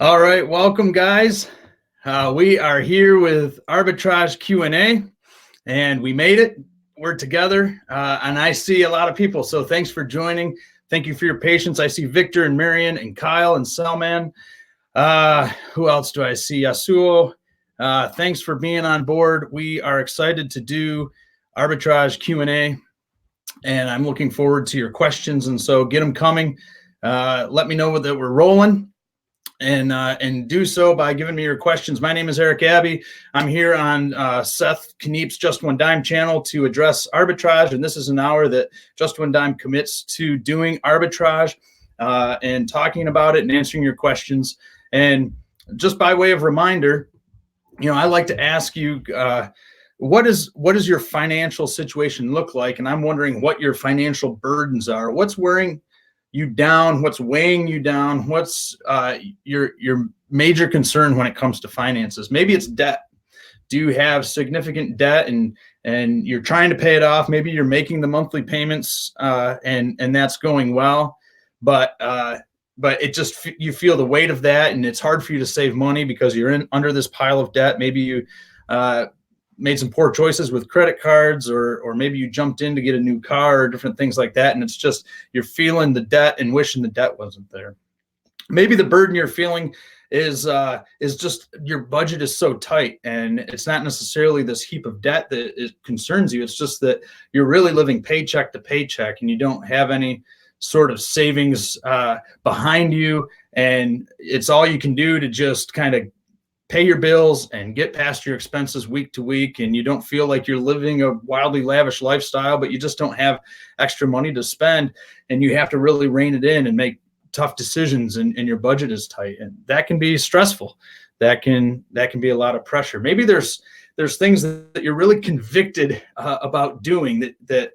All right, welcome guys. We are here with Arbitrage Q&A, and we made it. We're together, and I see a lot of people, so thanks for joining. Thank you for your patience. I see Victor and Marion and Kyle and Selman. Who else do I see? Yasuo. Thanks for being on board. We are excited to do Arbitrage Q&A, and I'm looking forward to your questions, and so get them coming. Let me know that we're rolling. And do so by giving me your questions. My name is Eric Abbey. I'm here on Seth Kniep's Just One Dime channel to address arbitrage, and this is an hour that Just One Dime commits to doing arbitrage and talking about it and answering your questions. And just by way of reminder, I like to ask you, what does your financial situation look like? And I'm wondering what your financial burdens are. What's wearing you down? What's weighing you down? What's your major concern when it comes to finances? Maybe it's debt. Do you have significant debt and you're trying to pay it off? Maybe you're making the monthly payments and that's going well, but it just, you feel the weight of that, and it's hard for you to save money because you're under this pile of debt. Maybe you made some poor choices with credit cards, or maybe you jumped in to get a new car or different things like that. And it's just, you're feeling the debt and wishing the debt wasn't there. Maybe the burden you're feeling is just your budget is so tight, and it's not necessarily this heap of debt that it concerns you. It's just that you're really living paycheck to paycheck and you don't have any sort of savings behind you. And it's all you can do to just kind of pay your bills and get past your expenses week to week, and you don't feel like you're living a wildly lavish lifestyle, but you just don't have extra money to spend, and you have to really rein it in and make tough decisions, and your budget is tight, and that can be stressful. That can be a lot of pressure. Maybe there's things that you're really convicted about doing that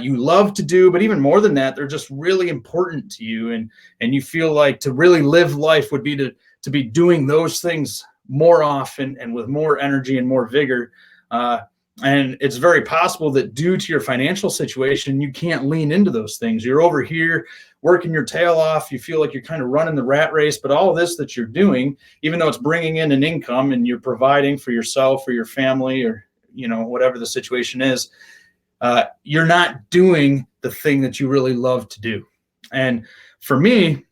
you love to do, but even more than that, they're just really important to you, and you feel like to really live life would be to be doing those things more often and with more energy and more vigor. And it's very possible that due to your financial situation, you can't lean into those things. You're over here working your tail off. You feel like you're kind of running the rat race, but all of this that you're doing, even though it's bringing in an income and you're providing for yourself or your family, or, whatever the situation is, you're not doing the thing that you really love to do. And for me,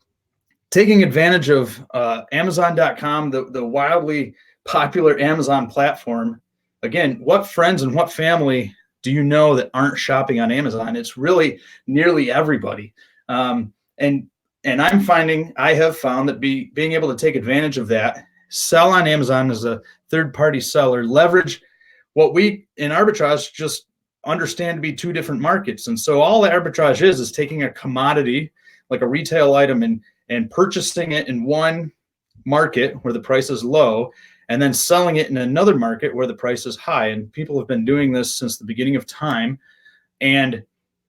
taking advantage of Amazon.com, the wildly popular Amazon platform. Again, what friends and what family do you know that aren't shopping on Amazon? It's really nearly everybody. And I have found that being able to take advantage of that, sell on Amazon as a third-party seller, leverage what we in arbitrage just understand to be two different markets. And so all arbitrage is taking a commodity like a retail item and purchasing it in one market where the price is low, and then selling it in another market where the price is high. And people have been doing this since the beginning of time. And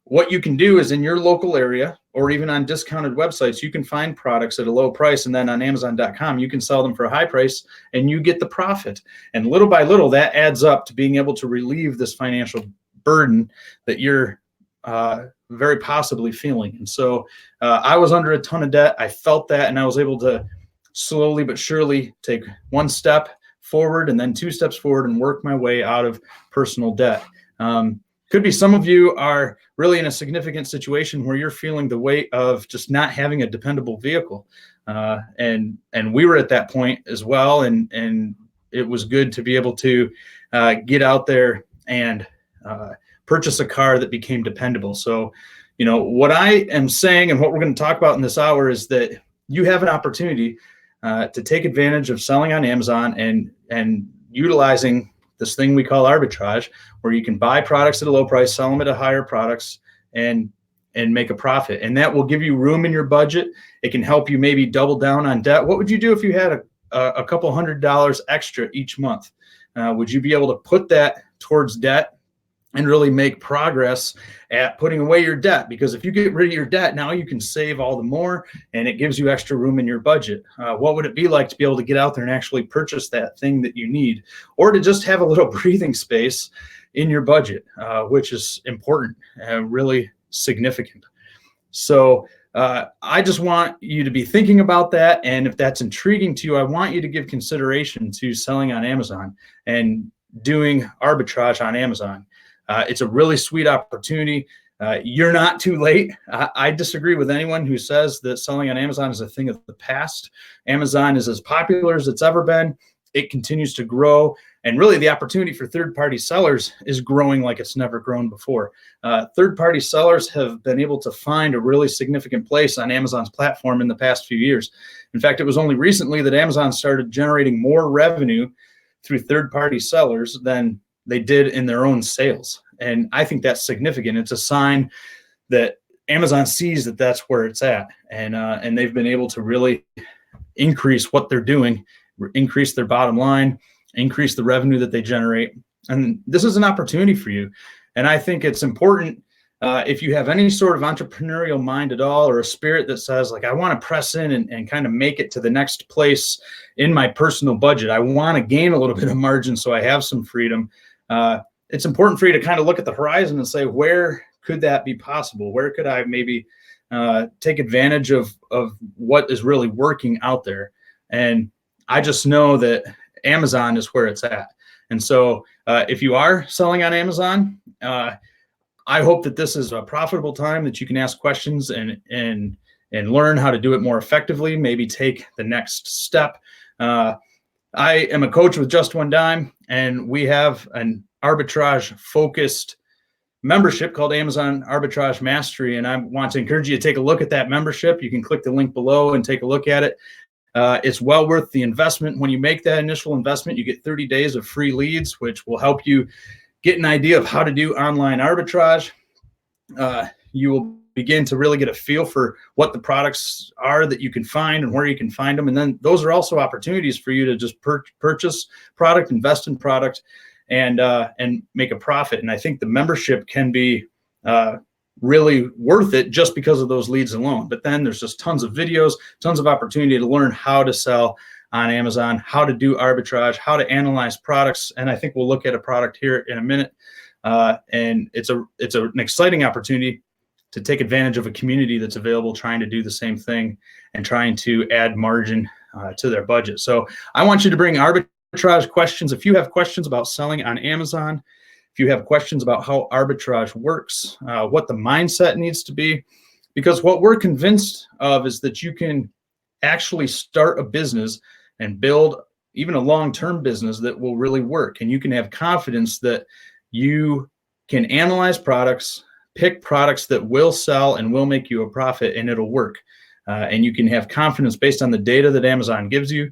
what you can do is in your local area, or even on discounted websites, you can find products at a low price, and then on Amazon.com, you can sell them for a high price and you get the profit. And little by little, that adds up to being able to relieve this financial burden that you're very possibly feeling. And so I was under a ton of debt. I felt that, and I was able to slowly but surely take one step forward and then two steps forward and work my way out of personal debt. Could be some of you are really in a significant situation where you're feeling the weight of just not having a dependable vehicle. And we were at that point as well. And it was good to be able to get out there and purchase a car that became dependable. So, what I am saying and what we're going to talk about in this hour is that you have an opportunity to take advantage of selling on Amazon and utilizing this thing we call arbitrage, where you can buy products at a low price, sell them at a higher products, and make a profit. And that will give you room in your budget. It can help you maybe double down on debt. What would you do if you had a couple $100 extra each month? Would you be able to put that towards debt and really make progress at putting away your debt? Because if you get rid of your debt, now you can save all the more, and it gives you extra room in your budget. What would it be like to be able to get out there and actually purchase that thing that you need, or to just have a little breathing space in your budget, which is important, really significant. So I just want you to be thinking about that. And if that's intriguing to you, I want you to give consideration to selling on Amazon and doing arbitrage on Amazon. It's a really sweet opportunity. You're not too late. I disagree with anyone who says that selling on Amazon is a thing of the past. Amazon is as popular as it's ever been. It continues to grow. And really, the opportunity for third-party sellers is growing like it's never grown before. Third-party sellers have been able to find a really significant place on Amazon's platform in the past few years. In fact, it was only recently that Amazon started generating more revenue through third-party sellers than they did in their own sales. And I think that's significant. It's a sign that Amazon sees that that's where it's at. And they've been able to really increase what they're doing, increase their bottom line, increase the revenue that they generate. And this is an opportunity for you. And I think it's important if you have any sort of entrepreneurial mind at all, or a spirit that says, like, I want to press in and kind of make it to the next place in my personal budget. I want to gain a little bit of margin so I have some freedom. It's important for you to kind of look at the horizon and say, where could that be possible? Where could I maybe take advantage of what is really working out there? And I just know that Amazon is where it's at. And so if you are selling on Amazon, I hope that this is a profitable time that you can ask questions and learn how to do it more effectively, maybe take the next step. I am a coach with Just One Dime, and we have an arbitrage focused membership called Amazon Arbitrage Mastery. And I want to encourage you to take a look at that membership. You can click the link below and take a look at it. It's well worth the investment. When you make that initial investment, you get 30 days of free leads, which will help you get an idea of how to do online arbitrage. You will begin to really get a feel for what the products are that you can find and where you can find them. And then those are also opportunities for you to just purchase product, invest in product, and make a profit. And I think the membership can be really worth it just because of those leads alone. But then there's just tons of videos, tons of opportunity to learn how to sell on Amazon, how to do arbitrage, how to analyze products. And I think we'll look at a product here in a minute. And it's an exciting opportunity to take advantage of a community that's available, trying to do the same thing and trying to add margin to their budget. So I want you to bring arbitrage questions. If you have questions about selling on Amazon, if you have questions about how arbitrage works, what the mindset needs to be, because what we're convinced of is that you can actually start a business and build even a long-term business that will really work. And you can have confidence that you can analyze products, pick products that will sell and will make you a profit, and it'll work. And you can have confidence based on the data that Amazon gives you,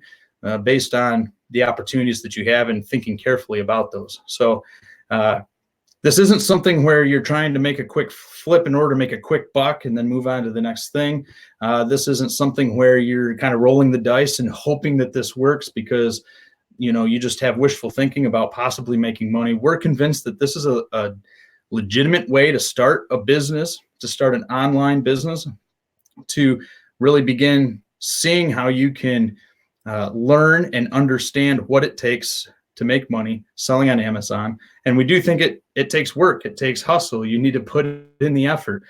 based on the opportunities that you have, and thinking carefully about those. So this isn't something where you're trying to make a quick flip in order to make a quick buck and then move on to the next thing. This isn't something where you're kind of rolling the dice and hoping that this works because you just have wishful thinking about possibly making money. We're convinced that this is a legitimate way to start a business, to start an online business, to really begin seeing how you can learn and understand what it takes to make money selling on Amazon. And we do think it takes work. It takes hustle. You need to put in the effort.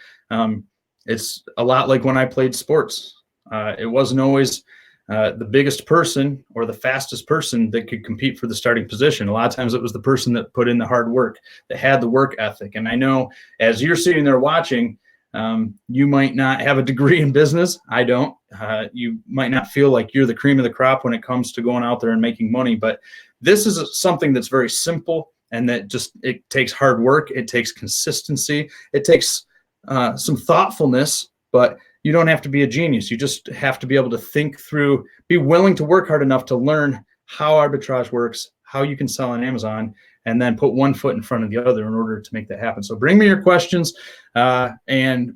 It's a lot like when I played sports. It wasn't always the biggest person or the fastest person that could compete for the starting position. A lot of times it was the person that put in the hard work, that had the work ethic. And I know as you're sitting there watching, you might not have a degree in business. I don't. You might not feel like you're the cream of the crop when it comes to going out there and making money. But this is something that's very simple, and that it takes hard work. It takes consistency. It takes some thoughtfulness, but you don't have to be a genius. You just have to be able to think through, be willing to work hard enough to learn how arbitrage works, how you can sell on Amazon, and then put one foot in front of the other in order to make that happen. So bring me your questions, and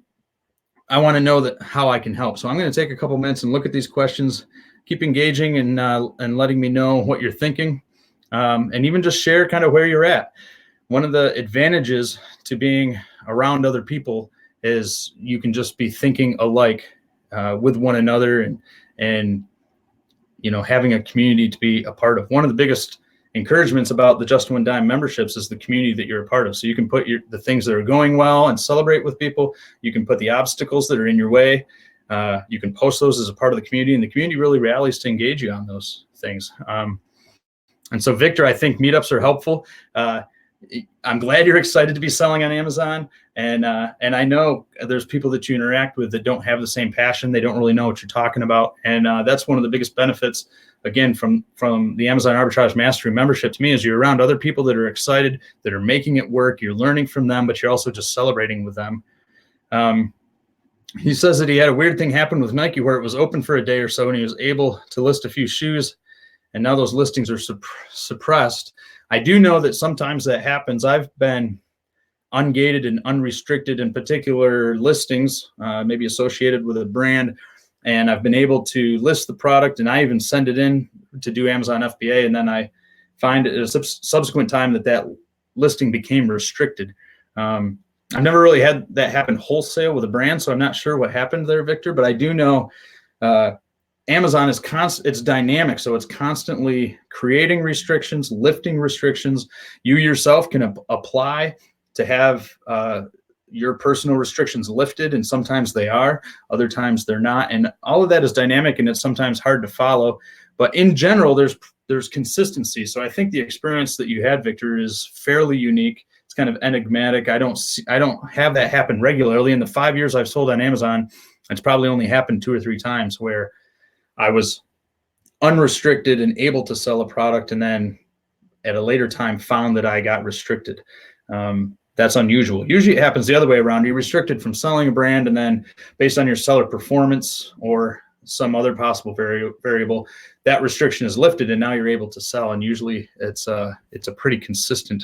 I want to know how I can help. So I'm going to take a couple minutes and look at these questions, keep engaging and letting me know what you're thinking, and even just share kind of where you're at. One of the advantages to being around other people is you can just be thinking alike with one another, and having a community to be a part of. One of the biggest encouragements about the Just One Dime memberships is the community that you're a part of. So you can put the things that are going well and celebrate with people. You can put the obstacles that are in your way. You can post those as a part of the community, and the community really rallies to engage you on those things. And so, Victor, I think meetups are helpful. I'm glad you're excited to be selling on Amazon. And I know there's people that you interact with that don't have the same passion. They don't really know what you're talking about. And that's one of the biggest benefits, again, from the Amazon Arbitrage Mastery membership to me, is you're around other people that are excited, that are making it work. You're learning from them, but you're also just celebrating with them. He says that he had a weird thing happen with Nike where it was open for a day or so, and he was able to list a few shoes, and now those listings are suppressed. I do know that sometimes that happens. I've been ungated and unrestricted in particular listings, maybe associated with a brand, and I've been able to list the product, and I even send it in to do Amazon FBA, and then I find at a subsequent time that listing became restricted. I've never really had that happen wholesale with a brand, so I'm not sure what happened there, Victor, but I do know Amazon is it's dynamic, so it's constantly creating restrictions, lifting restrictions. You yourself can apply to have your personal restrictions lifted, and sometimes they are, other times they're not, and all of that is dynamic, and it's sometimes hard to follow. But in general, there's consistency. So I think the experience that you had, Victor, is fairly unique. It's kind of enigmatic. I don't have that happen regularly. In the 5 years I've sold on Amazon, it's probably only happened 2 or 3 times where I was unrestricted and able to sell a product, and then at a later time found that I got restricted. That's unusual. Usually it happens the other way around. You're restricted from selling a brand, and then based on your seller performance or some other possible variable, that restriction is lifted, and now you're able to sell. And usually it's a pretty consistent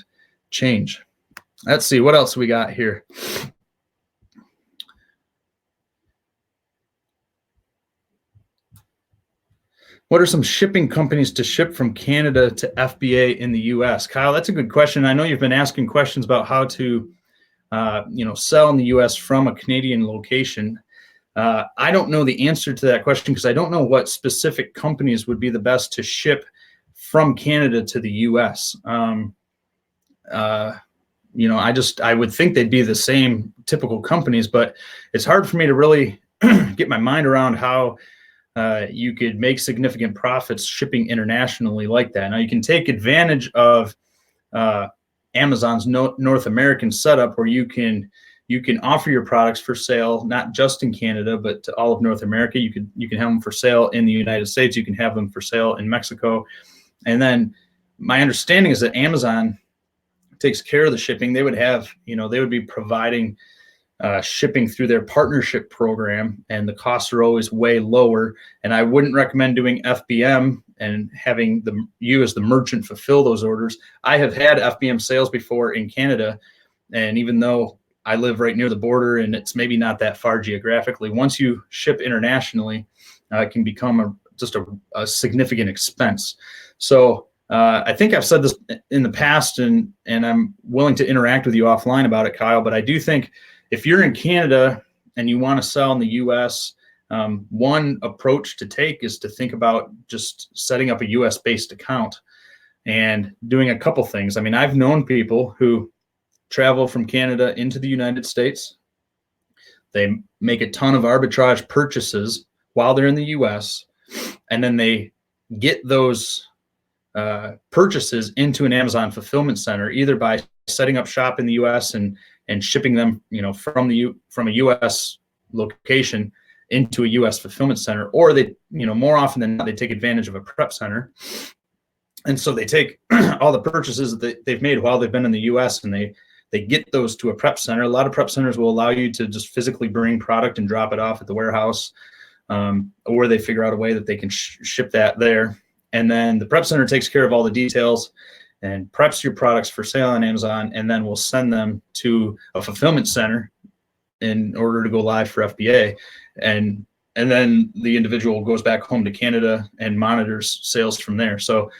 change. Let's see what else we got here. What are some shipping companies to ship from Canada to FBA in the US? Kyle, that's a good question. I know you've been asking questions about how to sell in the US from a Canadian location. I don't know the answer to that question because I don't know what specific companies would be the best to ship from Canada to the US. I would think they'd be the same typical companies, but it's hard for me to really get my mind around how you could make significant profits shipping internationally like that. Now, you can take advantage of Amazon's North American setup, where you can offer your products for sale not just in Canada but to all of North America. You can have them for sale in the United States. You can have them for sale in Mexico. And then my understanding is that Amazon takes care of the shipping. They would be providing shipping through their partnership program, and the costs are always way lower. And I wouldn't recommend doing FBM and having you as the merchant fulfill those orders. I have had FBM sales before in Canada, and even though I live right near the border and it's maybe not that far geographically, once you ship internationally, it can become just a significant expense. So I think I've said this in the past, and I'm willing to interact with you offline about it, Kyle, but I do think if you're in Canada and you want to sell in the US, one approach to take is to think about just setting up a US-based account and doing a couple things. I mean, I've known people who travel from Canada into the United States. They make a ton of arbitrage purchases while they're in the US, and then they get those purchases into an Amazon fulfillment center, either by setting up shop in the US and shipping them, from a US location into a US fulfillment center, or they, more often than not, they take advantage of a prep center. And so they take all the purchases that they've made while they've been in the US, and they get those to a prep center. A lot of prep centers will allow you to just physically bring product and drop it off at the warehouse, or they figure out a way that they can ship that there. And then the prep center takes care of all the details and preps your products for sale on Amazon, and then we'll send them to a fulfillment center in order to go live for FBA. And then the individual goes back home to Canada and monitors sales from there. So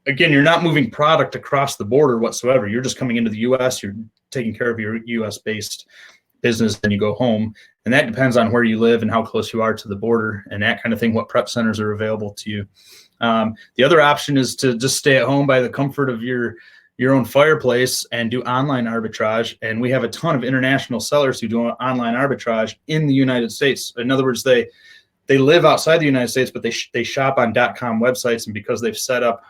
again, you're not moving product across the border whatsoever. You're just coming into the US, you're taking care of your US-based business, then you go home. And that depends on where you live and how close you are to the border and that kind of thing, what prep centers are available to you. The other option is to just stay at home by the comfort of your own fireplace and do online arbitrage. And we have a ton of international sellers who do online arbitrage in the United States. In other words, they live outside the United States, but they shop on .com websites. And because they've set up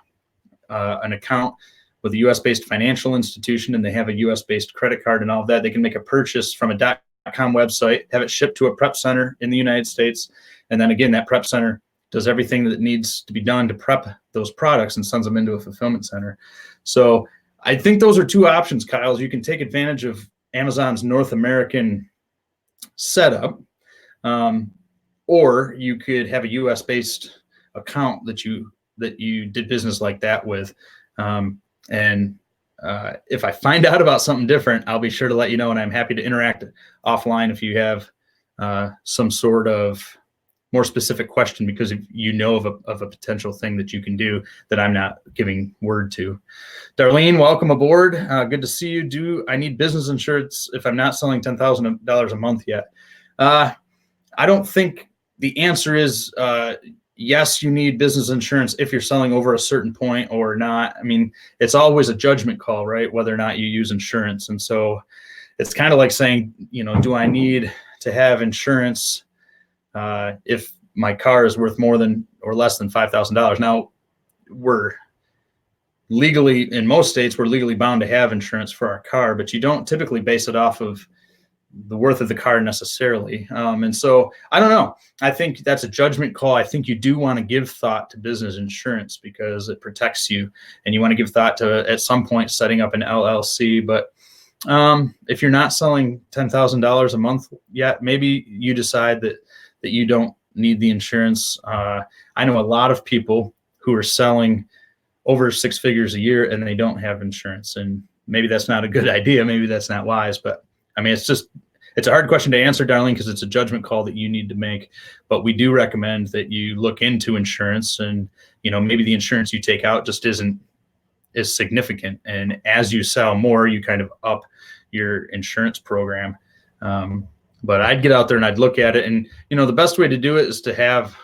an account with a US-based financial institution and they have a US-based credit card and all of that, they can make a purchase from a .com website, have it shipped to a prep center in the United States. And then again, that prep center does everything that needs to be done to prep those products and sends them into a fulfillment center. So I think those are two options, Kyle. You can take advantage of Amazon's North American setup, or you could have a US-based account that you did business like that with. If I find out about something different, I'll be sure to let you know, and I'm happy to interact offline if you have some sort of more specific question, because if you know of a potential thing that you can do that I'm not giving word to. Darlene, welcome aboard. Good to see you. Do I need business insurance if I'm not selling $10,000 a month yet? I don't think the answer is yes, you need business insurance if you're selling over a certain point or not. I mean, it's always a judgment call, right? Whether or not you use insurance. And so it's kind of like saying, do I need to have insurance if my car is worth more than or less than $5,000? Now, we're legally, in most states, we're legally bound to have insurance for our car, but you don't typically base it off of the worth of the car necessarily. And so I don't know. I think that's a judgment call. I think you do want to give thought to business insurance because it protects you, and you want to give thought to, at some point, setting up an LLC. But if you're not selling $10,000 a month yet, maybe you decide that you don't need the insurance. I know a lot of people who are selling over 6 figures a year and they don't have insurance, and maybe that's not a good idea. Maybe that's not wise, but I mean, it's a hard question to answer, Darlene, because it's a judgment call that you need to make. But we do recommend that you look into insurance, and maybe the insurance you take out just isn't as significant. And as you sell more, you kind of up your insurance program. But I'd get out there and I'd look at it, and the best way to do it is to have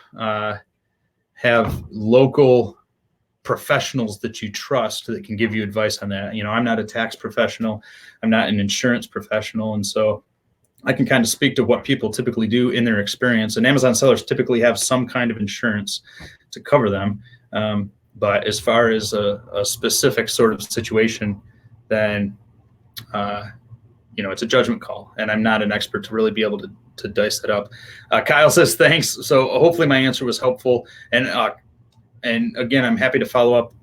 local professionals that you trust that can give you advice on that. I'm not a tax professional, I'm not an insurance professional, and so I can kind of speak to what people typically do in their experience. And Amazon sellers typically have some kind of insurance to cover them. But as far as a specific sort of situation, then it's a judgment call, and I'm not an expert to really be able to dice that up. Kyle says thanks. So hopefully my answer was helpful. And again, I'm happy to follow up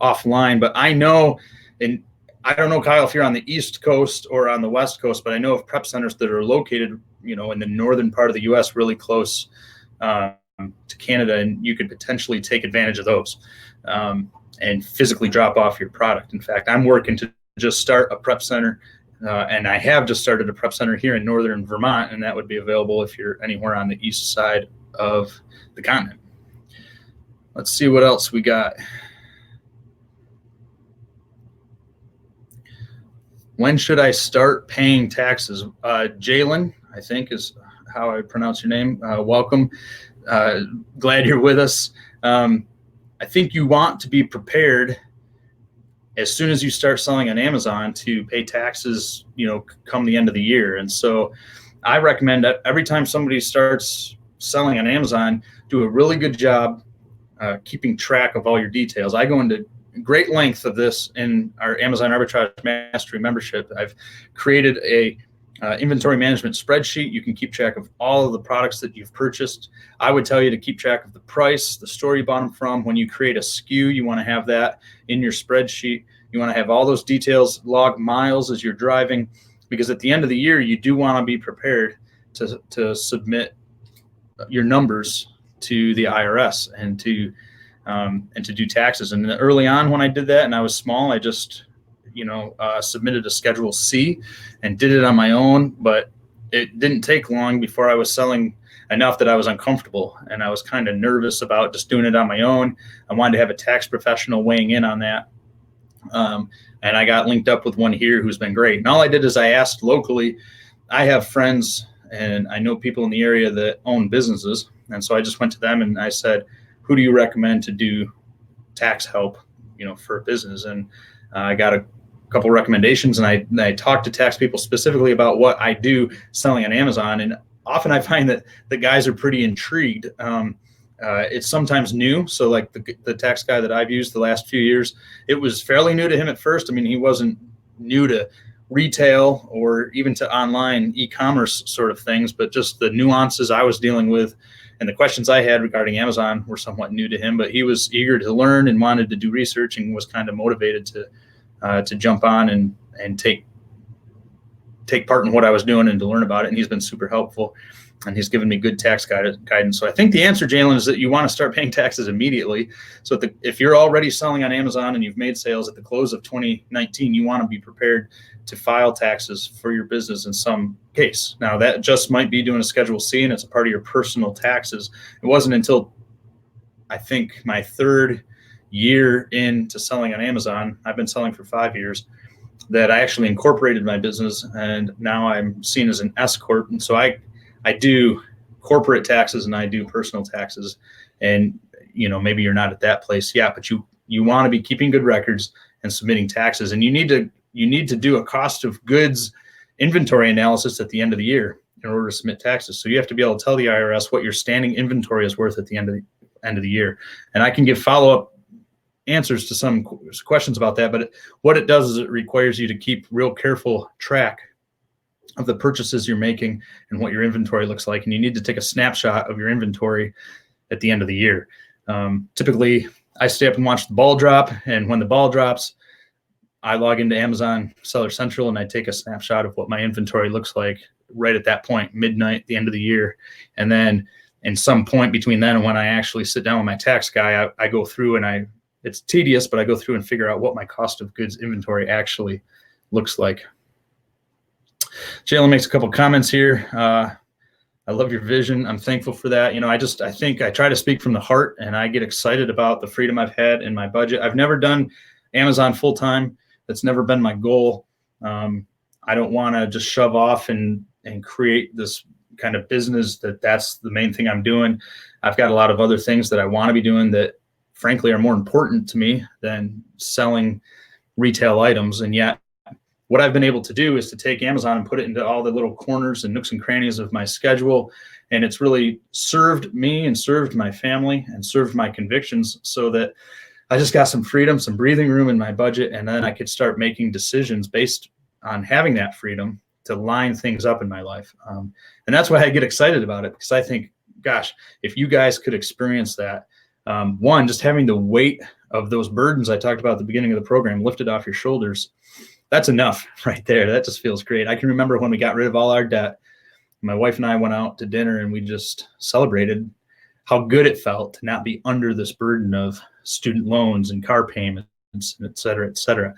offline. But I know, and I don't know, Kyle, if you're on the East Coast or on the West Coast, but I know of prep centers that are located, in the northern part of the U.S., really close to Canada, and you could potentially take advantage of those and physically drop off your product. In fact, I'm working to just start a prep center, and I have just started a prep center here in northern Vermont, and that would be available if you're anywhere on the east side of the continent. Let's see what else we got. When should I start paying taxes? Jalen, I think is how I pronounce your name. Welcome. Glad you're with us. I think you want to be prepared as soon as you start selling on Amazon to pay taxes, come the end of the year. And so I recommend that every time somebody starts selling on Amazon, do a really good job keeping track of all your details. I go into great length of this in our Amazon Arbitrage Mastery membership. I've created a inventory management spreadsheet. You can keep track of all of the products that you've purchased. I would tell you to keep track of the price, the store you bought them from. When you create a SKU, you want to have that in your spreadsheet. You want to have all those details, log miles as you're driving, because at the end of the year, you do want to be prepared to submit your numbers to the IRS and to do taxes. And early on when I did that and I was small, I just submitted a Schedule C and did it on my own, but it didn't take long before I was selling enough that I was uncomfortable, and I was kind of nervous about just doing it on my own. I wanted to have a tax professional weighing in on that. And I got linked up with one here who's been great. And all I did is I asked locally. I have friends and I know people in the area that own businesses. And so I just went to them and I said, who do you recommend to do tax help, for a business? And I got a couple recommendations, and I talked to tax people specifically about what I do selling on Amazon. And often I find that the guys are pretty intrigued. It's sometimes new. So like the tax guy that I've used the last few years, it was fairly new to him at first. I mean, he wasn't new to retail or even to online e-commerce sort of things, but just the nuances I was dealing with and the questions I had regarding Amazon were somewhat new to him. But he was eager to learn and wanted to do research and was kind of motivated to jump on and take part in what I was doing and to learn about it. And he's been super helpful, and he's given me good tax guidance. So I think the answer, Jalen, is that you want to start paying taxes immediately. So if you're already selling on Amazon and you've made sales at the close of 2019, you want to be prepared to file taxes for your business in some case. Now, that just might be doing a Schedule C, and it's a part of your personal taxes. It wasn't until I think my third year into selling on Amazon, I've been selling for 5 years, that I actually incorporated my business, and now I'm seen as an S Corp. And so I do corporate taxes and I do personal taxes. And maybe you're not at that place yet, but you want to be keeping good records and submitting taxes. And you need to do a cost of goods inventory analysis at the end of the year in order to submit taxes. So you have to be able to tell the IRS what your standing inventory is worth at the end of the year. And I can give follow-up answers to some questions about that, but what it does is it requires you to keep real careful track of the purchases you're making and what your inventory looks like. And you need to take a snapshot of your inventory at the end of the year. Typically, I stay up and watch the ball drop, and when the ball drops, I log into Amazon Seller Central and I take a snapshot of what my inventory looks like right at that point, midnight, the end of the year. And then in some point between then and when I actually sit down with my tax guy, I go through and it's tedious, but I go through and figure out what my cost of goods inventory actually looks like. Jalen makes a couple comments here. I love your vision. I'm thankful for that. I think I try to speak from the heart, and I get excited about the freedom I've had in my budget. I've never done Amazon full time. That's never been my goal. I don't want to just shove off and create this kind of business that's the main thing I'm doing. I've got a lot of other things that I want to be doing that frankly are more important to me than selling retail items. And yet what I've been able to do is to take Amazon and put it into all the little corners and nooks and crannies of my schedule. And it's really served me and served my family and served my convictions, so that I just got some freedom, some breathing room in my budget. And then I could start making decisions based on having that freedom to line things up in my life. And that's why I get excited about it, because I think, gosh, if you guys could experience that, one, just having the weight of those burdens I talked about at the beginning of the program lifted off your shoulders, that's enough right there. That just feels great. I can remember when we got rid of all our debt, my wife and I went out to dinner and we just celebrated how good it felt to not be under this burden of student loans and car payments, and et cetera, et cetera.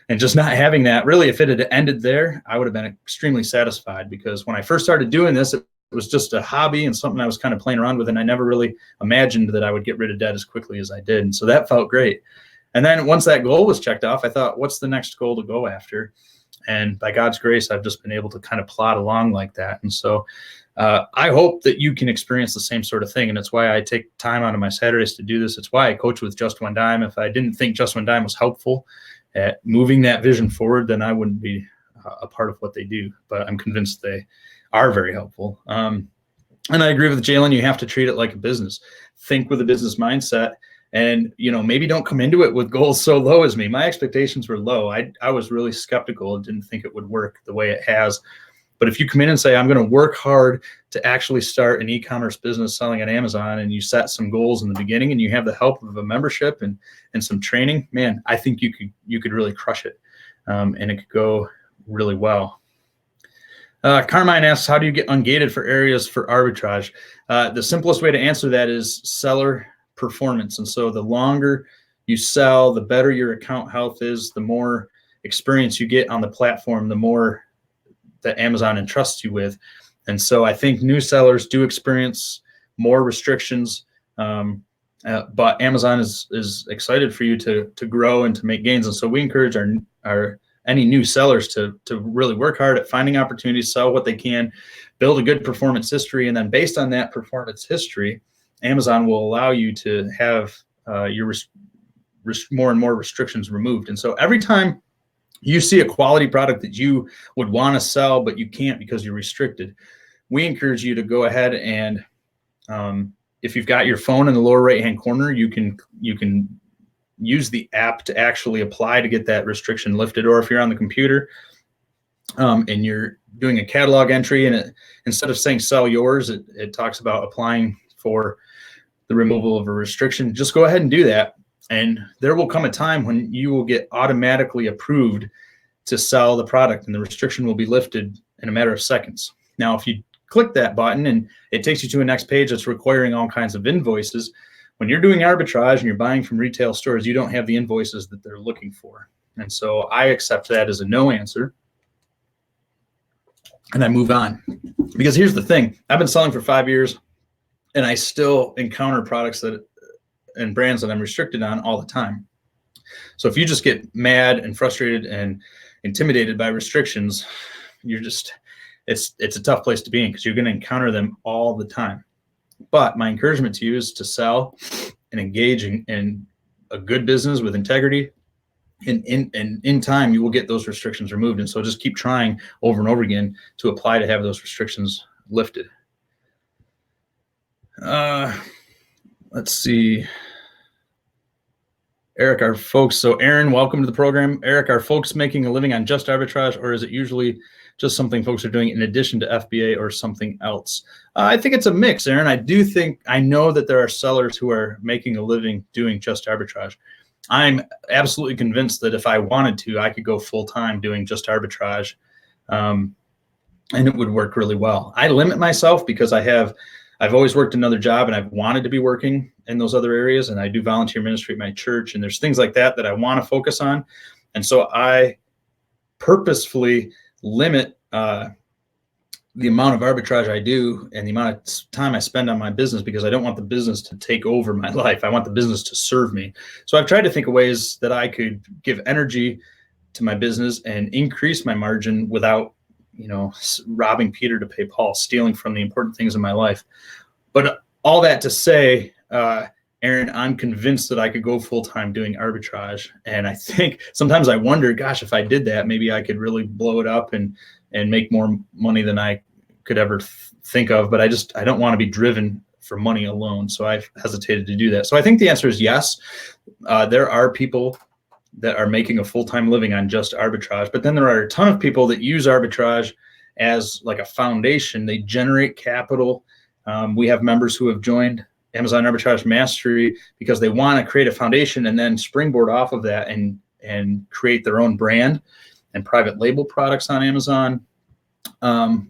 And just not having that, really, if it had ended there, I would have been extremely satisfied, because when I first started doing this, it was just a hobby and something I was kind of playing around with. And I never really imagined that I would get rid of debt as quickly as I did. And so that felt great. And then once that goal was checked off, I thought, what's the next goal to go after? And by God's grace, I've just been able to kind of plod along like that. And so I hope that you can experience the same sort of thing. And it's why I take time out of my Saturdays to do this. It's why I coach with Just One Dime. If I didn't think Just One Dime was helpful at moving that vision forward, then I wouldn't be a part of what they do. But I'm convinced they are very helpful. And I agree with Jalen. You have to treat it like a business. Think with a business mindset. And, maybe don't come into it with goals so low as me. My expectations were low. I was really skeptical and didn't think it would work the way it has. But if you come in and say, I'm going to work hard to actually start an e-commerce business selling on Amazon, and you set some goals in the beginning and you have the help of a membership and some training, man, I think you could really crush it. And it could go really well. Carmine asks, how do you get ungated for areas for arbitrage? The simplest way to answer that is seller performance. And so the longer you sell, the better your account health is, the more experience you get on the platform, the more that Amazon entrusts you with. And so I think new sellers do experience more restrictions, but Amazon is excited for you to grow and to make gains. And so we encourage our any new sellers to really work hard at finding opportunities, sell what they can, build a good performance history, and then based on that performance history, Amazon will allow you to have your more and more restrictions removed. And so every time you see a quality product that you would want to sell, but you can't because you're restricted, we encourage you to go ahead and if you've got your phone in the lower right-hand corner, you can use the app to actually apply to get that restriction lifted. Or if you're on the computer and you're doing a catalog entry, and instead of saying sell yours, it talks about applying for the removal of a restriction. Just go ahead and do that. And there will come a time when you will get automatically approved to sell the product, and the restriction will be lifted in a matter of seconds. Now, if you click that button and it takes you to a next page that's requiring all kinds of invoices, when you're doing arbitrage and you're buying from retail stores, you don't have the invoices that they're looking for. And so I accept that as a no answer, and I move on. Because here's the thing, I've been selling for 5 years, and I still encounter products and brands that I'm restricted on all the time. So if you just get mad and frustrated and intimidated by restrictions, it's a tough place to be in, because you're going to encounter them all the time. But my encouragement to you is to sell and engage in a good business with integrity. And in time, you will get those restrictions removed. And so just keep trying over and over again to apply to have those restrictions lifted. Let's see. Eric, are folks, so Aaron, welcome to the program. Eric, are folks making a living on just arbitrage, or is it usually just something folks are doing in addition to FBA or something else? I think it's a mix, Aaron. I know that there are sellers who are making a living doing just arbitrage. I'm absolutely convinced that if I wanted to, I could go full-time doing just arbitrage, and it would work really well. I limit myself because I've always worked another job, and I've wanted to be working in those other areas, and I do volunteer ministry at my church, and there's things like that I want to focus on. And so I purposefully limit the amount of arbitrage I do and the amount of time I spend on my business, because I don't want the business to take over my life. I want the business to serve me. So I've tried to think of ways that I could give energy to my business and increase my margin without, robbing Peter to pay Paul, stealing from the important things in my life. But all that to say, Aaron, I'm convinced that I could go full-time doing arbitrage. And I think sometimes I wonder, gosh, if I did that, maybe I could really blow it up and make more money than I could ever think of. But I don't want to be driven for money alone. So I've hesitated to do that. So I think the answer is yes. There are people that are making a full-time living on just arbitrage, but then there are a ton of people that use arbitrage as like a foundation. They generate capital. We have members who have joined Amazon Arbitrage Mastery because they want to create a foundation and then springboard off of that and create their own brand and private label products on Amazon,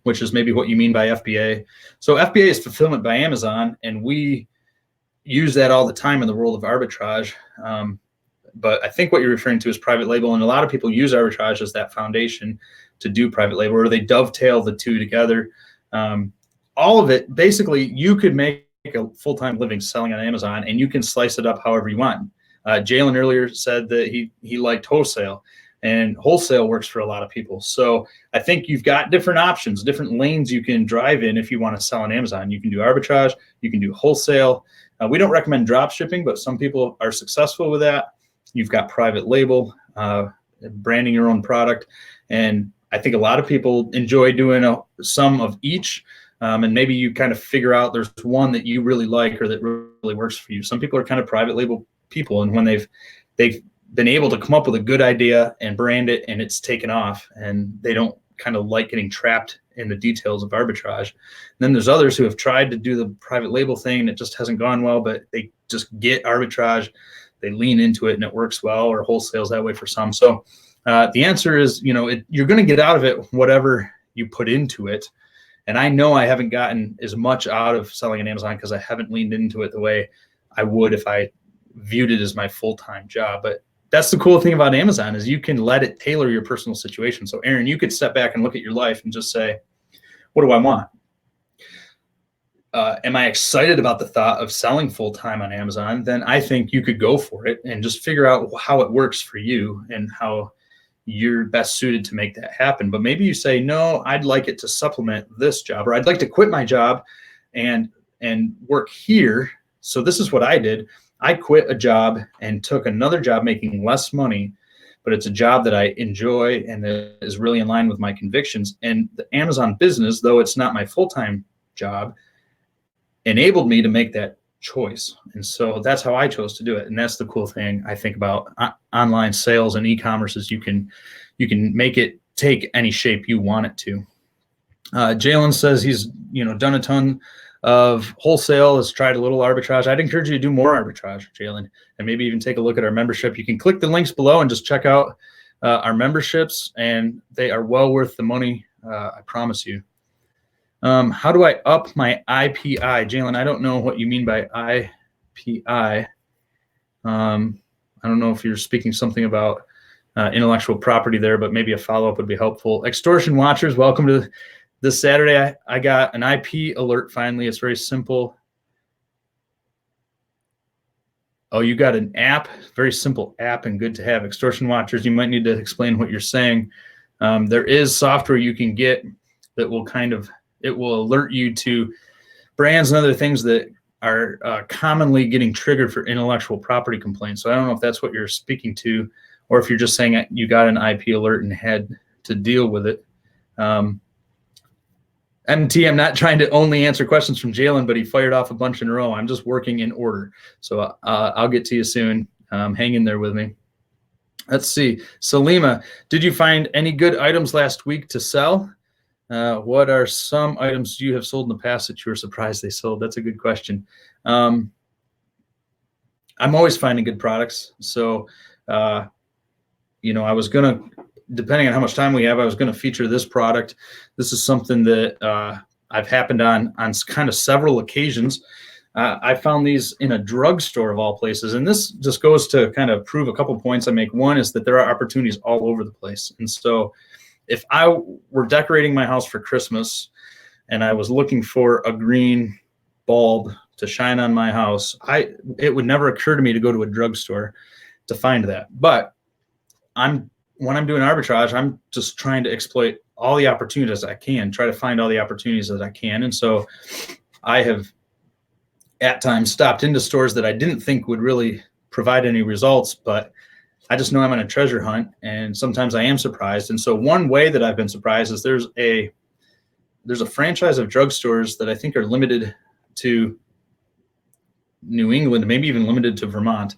which is maybe what you mean by FBA. So FBA is fulfillment by Amazon, and we use that all the time in the world of arbitrage. But I think what you're referring to is private label, and a lot of people use arbitrage as that foundation to do private label, or they dovetail the two together. All of it, basically, you could make a full-time living selling on Amazon, and you can slice it up however you want. Jalen earlier said that he liked wholesale, and wholesale works for a lot of people. So I think you've got different options, different lanes you can drive in if you want to sell on Amazon. You can do arbitrage, you can do wholesale. We don't recommend drop shipping, but some people are successful with that. You've got private label, branding your own product. And I think a lot of people enjoy doing some of each. And maybe you kind of figure out there's one that you really like or that really works for you. Some people are kind of private label people, and when they've been able to come up with a good idea and brand it, and it's taken off, and they don't kind of like getting trapped in the details of arbitrage. And then there's others who have tried to do the private label thing and it just hasn't gone well, but they just get arbitrage, they lean into it and it works well, or wholesale's that way for some. So the answer is, you're going to get out of it whatever you put into it. And I know I haven't gotten as much out of selling on Amazon because I haven't leaned into it the way I would if I viewed it as my full-time job. But that's the cool thing about Amazon, is you can let it tailor your personal situation. So Aaron, you could step back and look at your life and just say, what do I want? Am I excited about the thought of selling full-time on Amazon? Then I think you could go for it and just figure out how it works for you and how you're best suited to make that happen. But maybe you say, no, I'd like it to supplement this job, or I'd like to quit my job and and work here. So this is what I did. I quit a job and took another job making less money, but it's a job that I enjoy and that is really in line with my convictions. And the Amazon business, though it's not my full-time job, enabled me to make that choice. And so that's how I chose to do it. And that's the cool thing I think about online sales and e-commerce is you can make it take any shape you want it to. Jalen says he's done a ton of wholesale, has tried a little arbitrage. I'd encourage you to do more arbitrage, Jalen, and maybe even take a look at our membership. You can click the links below and just check out our memberships, and they are well worth the money. I promise you. How do I up my IPI? Jalen, I don't know what you mean by IPI. I don't know if you're speaking something about intellectual property there, but maybe a follow-up would be helpful. Extortion watchers, welcome to this Saturday. I got an IP alert finally. It's very simple. Oh, you got an app, very simple app and good to have. Extortion watchers, you might need to explain what you're saying. There is software you can get that will it will alert you to brands and other things that are commonly getting triggered for intellectual property complaints. So I don't know if that's what you're speaking to, or if you're just saying you got an IP alert and had to deal with it. MT, I'm not trying to only answer questions from Jalen, but he fired off a bunch in a row. I'm just working in order. So I'll get to you soon. Hang in there with me. Let's see. Salima, did you find any good items last week to sell? What are some items you have sold in the past that you were surprised they sold? That's a good question. I'm always finding good products. So, I was going to, depending on how much time we have, I was going to feature this product. This is something that I've happened on kind of several occasions. I found these in a drugstore of all places. And this just goes to kind of prove a couple points I make. One is that there are opportunities all over the place. And so if I were decorating my house for Christmas and I was looking for a green bulb to shine on my house, it would never occur to me to go to a drugstore to find that. But when I'm doing arbitrage, I'm just trying to exploit all the opportunities I can, try to find all the opportunities that I can. And so I have at times stopped into stores that I didn't think would really provide any results, but I just know I'm on a treasure hunt, and sometimes I am surprised. And so one way that I've been surprised is there's a franchise of drugstores that I think are limited to New England, maybe even limited to Vermont,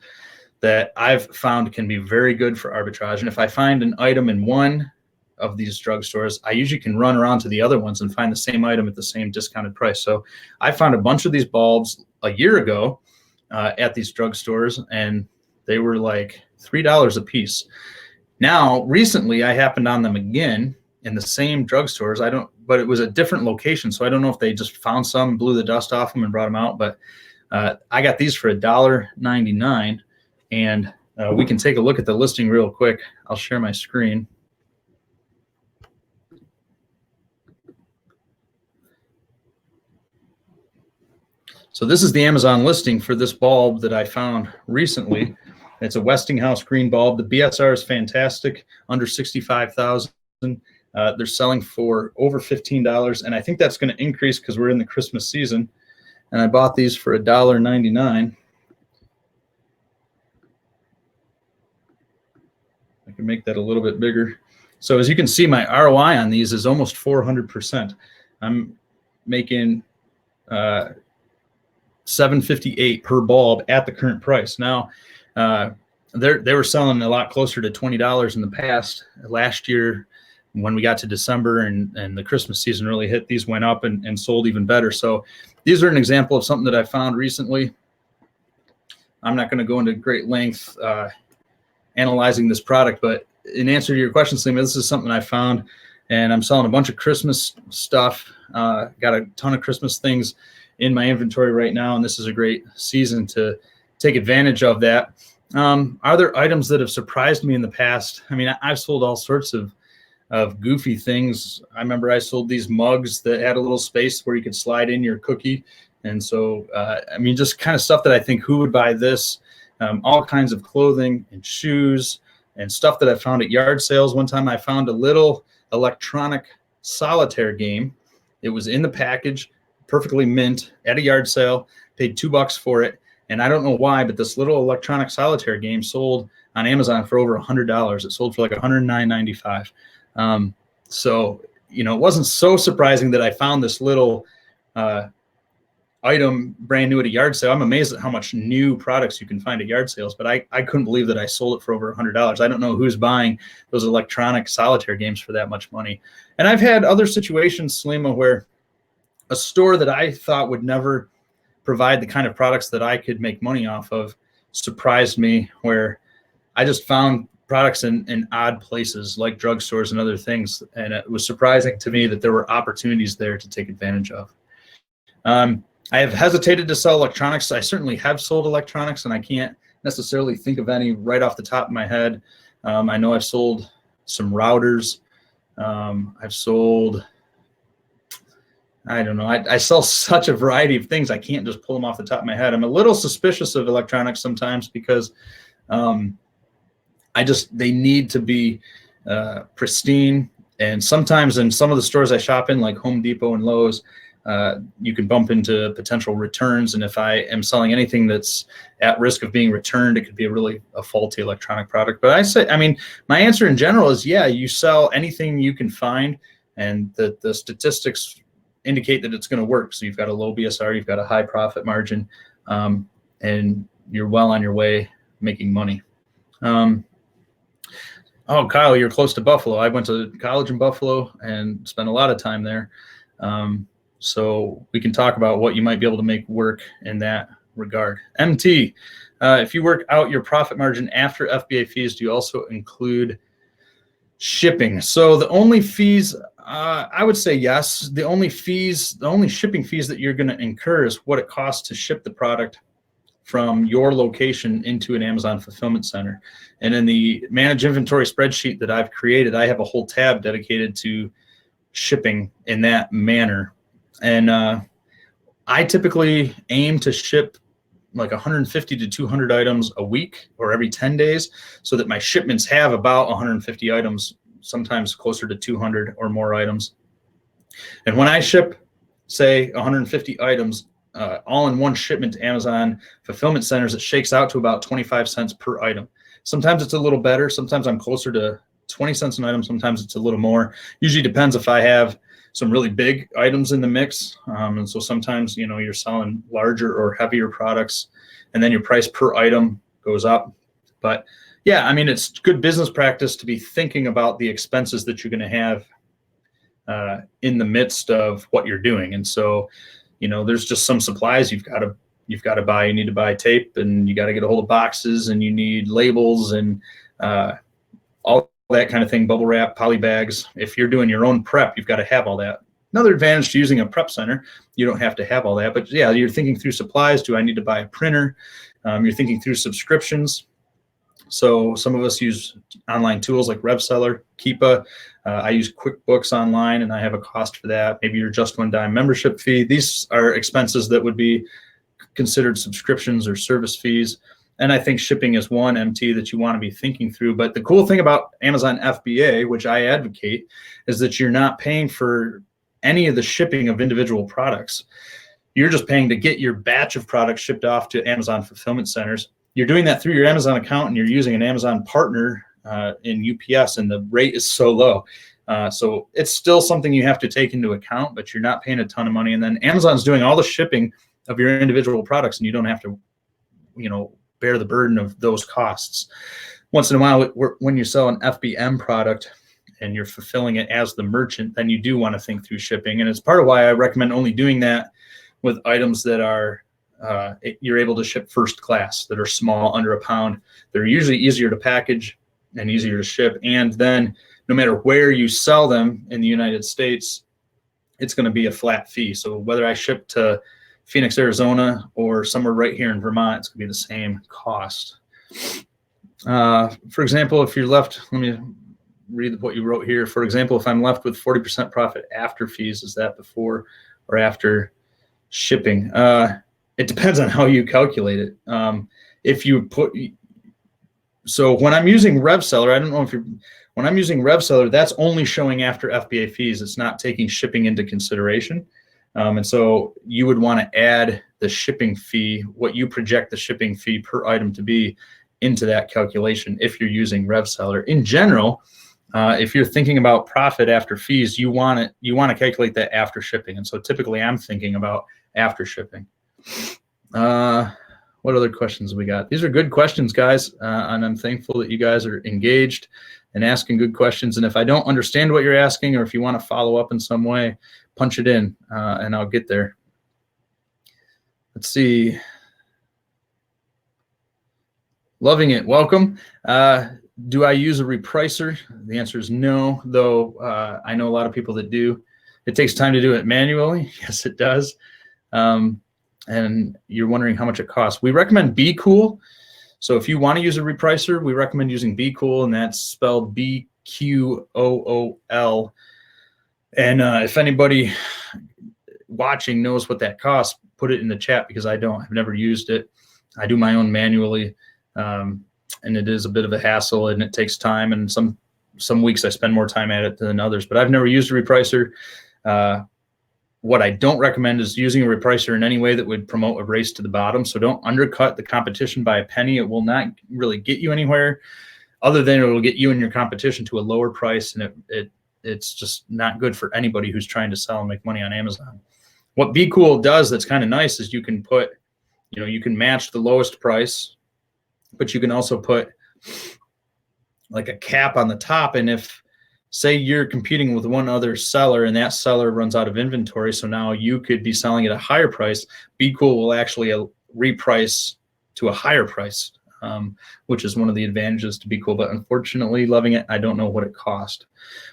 that I've found can be very good for arbitrage. And if I find an item in one of these drugstores, I usually can run around to the other ones and find the same item at the same discounted price. So I found a bunch of these bulbs a year ago at these drugstores, and they were like $3 a piece. Now, recently, I happened on them again in the same drugstores. But it was a different location, so I don't know if they just found some, blew the dust off them, and brought them out. But I got these for $1.99. And we can take a look at the listing real quick. I'll share my screen. So this is the Amazon listing for this bulb that I found recently. It's a Westinghouse green bulb. The BSR is fantastic, under $65,000. They're selling for over $15, and I think that's going to increase because we're in the Christmas season. And I bought these for $1.99. I can make that a little bit bigger. So as you can see, my ROI on these is almost 400%. I'm making $7.58 per bulb at the current price. Now, they were selling a lot closer to $20 in the past. Last year, when we got to December and the Christmas season really hit, these went up and sold even better. So these are an example of something that I found recently. I'm not going to go into great length analyzing this product, but in answer to your question, Selima, this is something I found, and I'm selling a bunch of Christmas stuff. Got a ton of Christmas things in my inventory right now, and this is a great season to take advantage of that. Are there items that have surprised me in the past? I mean, I've sold all sorts of goofy things. I remember I sold these mugs that had a little space where you could slide in your cookie. And so, I mean, just kind of stuff that I think, who would buy this? All kinds of clothing and shoes and stuff that I found at yard sales. One time I found a little electronic solitaire game. It was in the package, perfectly mint at a yard sale, paid $2 for it. And I don't know why, but this little electronic solitaire game sold on Amazon for over $100. It sold for like $109.95. So, you know, it wasn't so surprising that I found this little item brand new at a yard sale. I'm amazed at how much new products you can find at yard sales, but I couldn't believe that I sold it for over $100. I don't know who's buying those electronic solitaire games for that much money. And I've had other situations, Salima, where a store that I thought would never provide the kind of products that I could make money off of surprised me, where I just found products in odd places like drugstores and other things. And it was surprising to me that there were opportunities there to take advantage of. I have hesitated to sell electronics. I certainly have sold electronics, and I can't necessarily think of any right off the top of my head. I know I've sold some routers. I've sold, I don't know. I sell such a variety of things. I can't just pull them off the top of my head. I'm a little suspicious of electronics sometimes because they need to be pristine. And sometimes in some of the stores I shop in, like Home Depot and Lowe's, you can bump into potential returns. And if I am selling anything that's at risk of being returned, it could be a faulty electronic product. But my answer in general is, yeah, you sell anything you can find, and the statistics indicate that it's going to work. So you've got a low BSR, you've got a high profit margin, and you're well on your way making money. Oh, Kyle, you're close to Buffalo. I went to college in Buffalo and spent a lot of time there. So we can talk about what you might be able to make work in that regard. MT, if you work out your profit margin after FBA fees, do you also include shipping? So the only fees, I would say yes. The only shipping fees that you're going to incur is what it costs to ship the product from your location into an Amazon fulfillment center. And in the manage inventory spreadsheet that I've created, I have a whole tab dedicated to shipping in that manner. And I typically aim to ship like 150 to 200 items a week or every 10 days so that my shipments have about 150 items, sometimes closer to 200 or more items. And when I ship, say, 150 items all in one shipment to Amazon fulfillment centers, it shakes out to about 25 cents per item. Sometimes it's a little better. Sometimes I'm closer to 20 cents an item. Sometimes it's a little more. Usually depends if I have some really big items in the mix. And so sometimes, you know, you're selling larger or heavier products, and then your price per item goes up. But yeah, I mean, it's good business practice to be thinking about the expenses that you're going to have in the midst of what you're doing. And so, you know, there's just some supplies you've got to buy. You need to buy tape, and you got to get a hold of boxes, and you need labels and all that kind of thing, bubble wrap, poly bags. If you're doing your own prep, you've got to have all that. Another advantage to using a prep center, you don't have to have all that. But yeah, you're thinking through supplies. Do I need to buy a printer? You're thinking through subscriptions. So some of us use online tools like RevSeller, Keepa. I use QuickBooks online, and I have a cost for that. Maybe your Just One Dime membership fee. These are expenses that would be considered subscriptions or service fees. And I think shipping is one, MT, that you want to be thinking through. But the cool thing about Amazon FBA, which I advocate, is that you're not paying for any of the shipping of individual products. You're just paying to get your batch of products shipped off to Amazon fulfillment centers. You're doing that through your Amazon account, and you're using an Amazon partner in UPS, and the rate is so low. So it's still something you have to take into account, but you're not paying a ton of money. And then Amazon's doing all the shipping of your individual products, and you don't have to, you know, bear the burden of those costs. Once in a while, when you sell an FBM product and you're fulfilling it as the merchant, then you do want to think through shipping. And it's part of why I recommend only doing that with items that are you're able to ship first class, that are small, under a pound. They're usually easier to package and easier to ship. And then no matter where you sell them in the United States, it's going to be a flat fee. So whether I ship to Phoenix, Arizona, or somewhere right here in Vermont, it's going to be the same cost. For example, if you're left, let me read what you wrote here. For example, if I'm left with 40% profit after fees, is that before or after shipping? It depends on how you calculate it. If you put, so when I'm using RevSeller, I don't know if you're, when I'm using RevSeller, that's only showing after FBA fees. It's not taking shipping into consideration. And so you would want to add the shipping fee, what you project the shipping fee per item to be, into that calculation if you're using RevSeller. In general, if you're thinking about profit after fees, you want to calculate that after shipping. And so typically I'm thinking about after shipping. What other questions we got? These are good questions, guys. And I'm thankful that you guys are engaged and asking good questions. And if I don't understand what you're asking, or if you want to follow up in some way, punch it in and I'll get there. Let's see. Loving it. Welcome. Do I use a repricer? The answer is no, though I know a lot of people that do. It takes time to do it manually. Yes, it does. And you're wondering how much it costs. We recommend Be Cool. So if you want to use a repricer, we recommend using Be Cool, and that's spelled BQOOL. And if anybody watching knows what that costs, put it in the chat, because I don't. I've never used it. I do my own manually. And it is a bit of a hassle, and it takes time, and some weeks I spend more time at it than others, but I've never used a repricer. What I don't recommend is using a repricer in any way that would promote a race to the bottom. So don't undercut the competition by a penny. It will not really get you anywhere, other than it will get you and your competition to a lower price, and it's just not good for anybody who's trying to sell and make money on Amazon. What Be Cool does that's kind of nice is you can put, you can match the lowest price, but you can also put like a cap on the top. And if, say, you're competing with one other seller and that seller runs out of inventory, so now you could be selling at a higher price, Be Cool will actually reprice to a higher price, which is one of the advantages to Be Cool. But unfortunately, loving it, I don't know what it cost.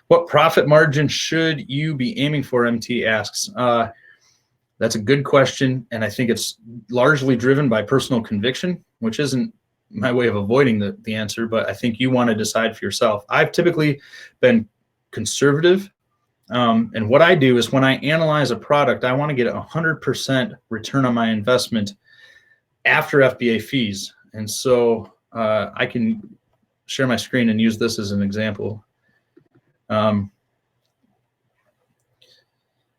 What profit margin should you be aiming for, MT asks. That's a good question, and I think it's largely driven by personal conviction, which isn't my way of avoiding the answer, but I think you want to decide for yourself. I've typically been conservative, and what I do is when I analyze a product, I want to get 100% return on my investment after FBA fees. And so I can share my screen and use this as an example.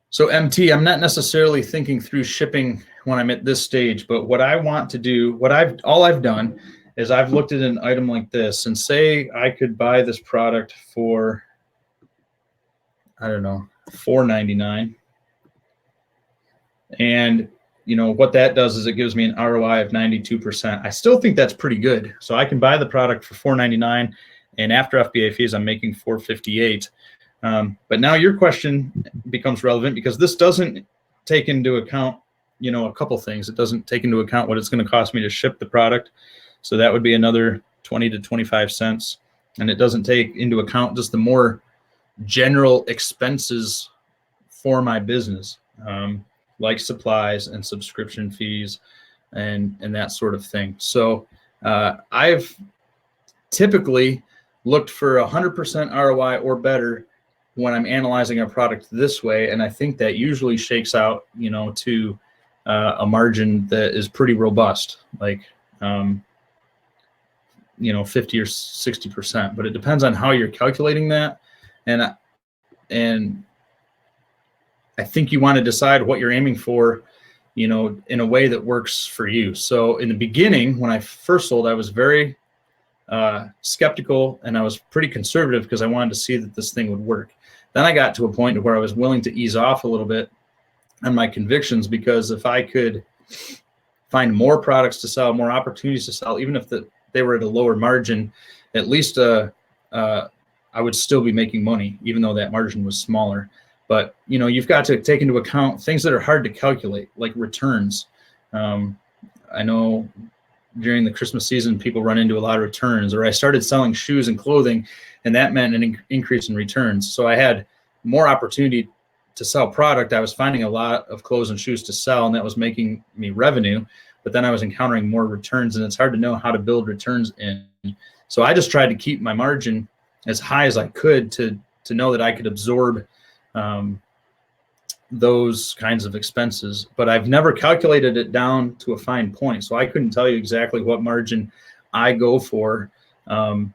So MT, I'm not necessarily thinking through shipping when I'm at this stage, but what I want to do, all I've done is I've looked at an item like this, and say I could buy this product for, I don't know, $4.99. And what that does is it gives me an ROI of 92%. I still think that's pretty good. So I can buy the product for $4.99, and after FBA fees, I'm making $4.58. But now your question becomes relevant, because this doesn't take into account, a couple things. It doesn't take into account what it's going to cost me to ship the product. So that would be another 20 to 25 cents. And it doesn't take into account just the more general expenses for my business, like supplies and subscription fees and that sort of thing. So I've typically looked for 100% ROI or better when I'm analyzing a product this way. And I think that usually shakes out, to a margin that is pretty robust, like, 50 or 60%, but it depends on how you're calculating that. And I think you want to decide what you're aiming for, in a way that works for you. So in the beginning, when I first sold, I was very skeptical, and I was pretty conservative because I wanted to see that this thing would work. Then I got to a point where I was willing to ease off a little bit on my convictions, because if I could find more products to sell, more opportunities to sell, even if they were at a lower margin, at least I would still be making money, even though that margin was smaller. But you've got to take into account things that are hard to calculate, like returns. I know during the Christmas season, people run into a lot of returns, or I started selling shoes and clothing, and that meant an increase in returns. So I had more opportunity to sell product. I was finding a lot of clothes and shoes to sell, and that was making me revenue. But then I was encountering more returns, and it's hard to know how to build returns in. So I just tried to keep my margin as high as I could to know that I could absorb those kinds of expenses. But I've never calculated it down to a fine point. So I couldn't tell you exactly what margin I go for, and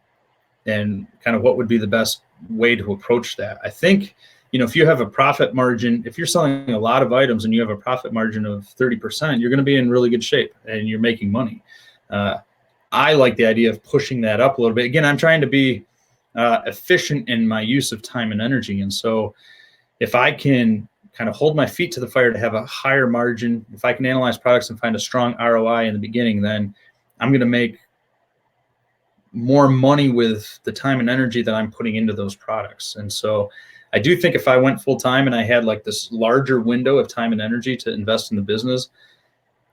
kind of what would be the best way to approach that. I think if you have a profit margin, if you're selling a lot of items and you have a profit margin of 30%, you're going to be in really good shape and you're making money. I like the idea of pushing that up a little bit. Again, I'm trying to be efficient in my use of time and energy. And so if I can kind of hold my feet to the fire to have a higher margin, if I can analyze products and find a strong ROI in the beginning, then I'm going to make more money with the time and energy that I'm putting into those products. And so I do think if I went full time and I had like this larger window of time and energy to invest in the business,